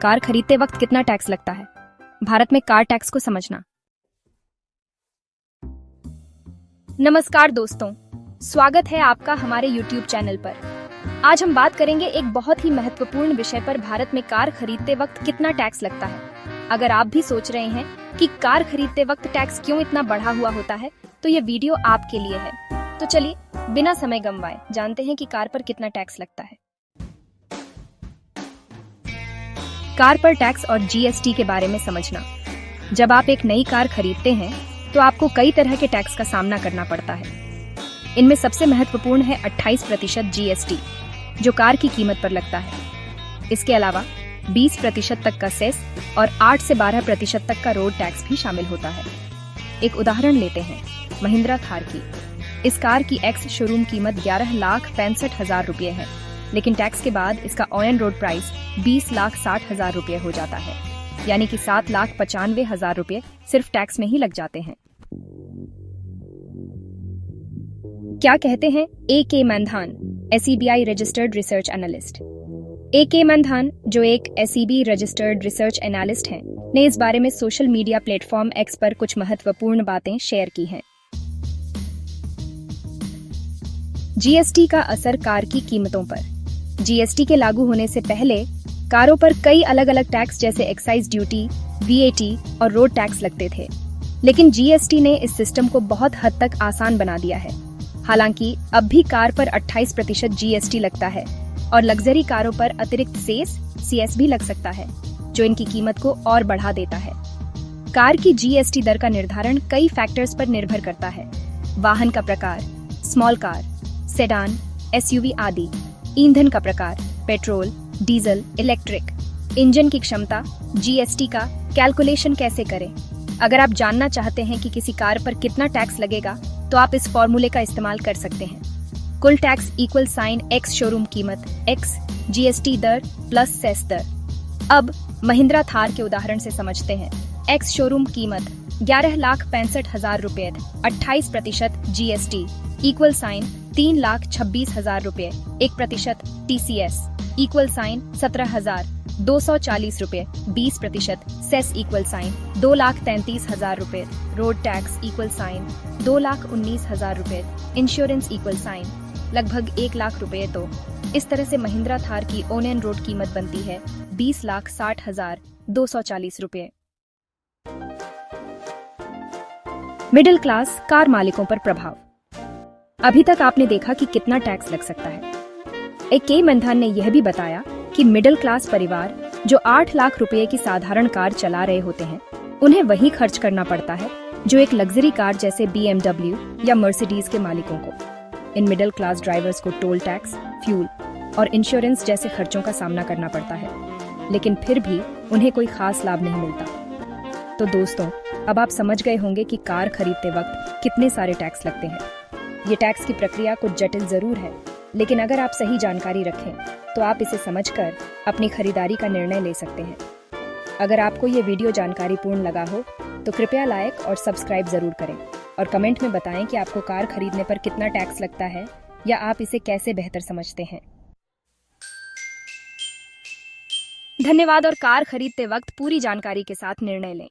Car खरीदते वक्त कितना टैक्स लगता है? भारत में कार टैक्स को समझना। नमस्कार दोस्तों, स्वागत है आपका हमारे YouTube चैनल पर। आज हम बात करेंगे एक बहुत ही महत्वपूर्ण विषय पर, भारत में कार खरीदते वक्त कितना टैक्स लगता है। अगर आप भी सोच रहे हैं कि कार खरीदते वक्त टैक्स क्यों इतना बढ़ा हुआ होता है, तो ये वीडियो आपके लिए है। तो चलिए बिना समय गंवाए जानते हैं कि कार पर कितना टैक्स लगता है। कार पर टैक्स और जीएसटी के बारे में समझना। जब आप एक नई कार खरीदते हैं तो आपको कई तरह के टैक्स का सामना करना पड़ता है। इनमें सबसे महत्वपूर्ण है 28% जीएसटी, जो कार की कीमत पर लगता है। इसके अलावा 20% तक का सेस और 8 से 12% तक का रोड टैक्स भी शामिल होता है। एक उदाहरण लेते हैं महिंद्रा थार की। इस कार की एक्स शोरूम कीमत 11,65,000 रुपये है, लेकिन टैक्स के बाद इसका ऑन रोड प्राइस 20,60,000 रुपये हो जाता है, यानी कि 7,95,000 रुपये सिर्फ टैक्स में ही लग जाते हैं। क्या कहते हैं A K. Maindhan, SEBI registered research analyst. A K. Maindhan, जो एक SEBI रजिस्टर्ड रिसर्च एनालिस्ट हैं, ने इस बारे में सोशल मीडिया प्लेटफॉर्म एक्स पर कुछ महत्वपूर्ण बातें शेयर की हैं। जीएसटी का असर कार की कीमतों पर। जीएसटी के लागू होने से पहले कारों पर कई अलग अलग टैक्स जैसे एक्साइज ड्यूटी, VAT और रोड टैक्स लगते थे, लेकिन जीएसटी ने इस सिस्टम को बहुत हद तक आसान बना दिया है। हालांकि अब भी कार पर 28% जीएसटी लगता है और लग्जरी कारों पर अतिरिक्त CS भी लग सकता है, जो इनकी कीमत को और बढ़ा देता है। कार की जीएसटी दर का निर्धारण कई फैक्टर्स पर निर्भर करता है। वाहन का प्रकार, स्मॉल कार, सेडान, SUV आदि, ईंधन का प्रकार, पेट्रोल, डीजल, इलेक्ट्रिक, इंजन की क्षमता। जीएसटी का कैलकुलेशन कैसे करें? अगर आप जानना चाहते हैं कि किसी कार पर कितना टैक्स लगेगा, तो आप इस फॉर्मूले का इस्तेमाल कर सकते हैं। कुल tax equal sine ex showroom कीमत एक्स जीएसटी दर प्लस सेस दर। अब महिंद्रा थार के उदाहरण से समझते हैं। एक्स शोरूम कीमत 11,65,000 रुपये, 28% जीएसटी इक्वल साइन 3,26,000 रुपये, 1% TCS इक्वल साइन 17,240 रुपये, 20% सेस इक्वल साइन 2,33,000 रुपये, रोड टैक्स इक्वल साइन 2,19,000 रुपये, इंश्योरेंस इक्वल साइन लगभग 1,00,000 रुपये। तो इस तरह से महिंद्रा थार की ऑन एंड रोड कीमत बनती है 20,60,240 रुपये। मिडिल क्लास कार मालिकों पर प्रभाव। अभी तक आपने देखा कि कितना टैक्स लग सकता है। ए.के. मैंधान ने यह भी बताया कि मिडिल क्लास परिवार जो 8 लाख रुपए की साधारण कार चला रहे होते हैं, उन्हें वही खर्च करना पड़ता है जो एक लग्जरी कार जैसे BMW या मर्सिडीज के मालिकों को। इन मिडिल क्लास ड्राइवर्स को टोल टैक्स, फ्यूल और इंश्योरेंस जैसे खर्चों का सामना करना पड़ता है, लेकिन फिर भी उन्हें कोई खास लाभ नहीं मिलता। तो दोस्तों, अब आप समझ गए होंगे कि कार खरीदते वक्त कितने सारे टैक्स लगते हैं। ये टैक्स की प्रक्रिया कुछ जटिल जरूर है, लेकिन अगर आप सही जानकारी रखें तो आप इसे समझकर अपनी खरीदारी का निर्णय ले सकते हैं। अगर आपको ये वीडियो जानकारीपूर्ण लगा हो तो कृपया लाइक और सब्सक्राइब जरूर करें और कमेंट में बताएं कि आपको कार खरीदने पर कितना टैक्स लगता है या आप इसे कैसे बेहतर समझते हैं। धन्यवाद। और कार खरीदते वक्त पूरी जानकारी के साथ निर्णय लें।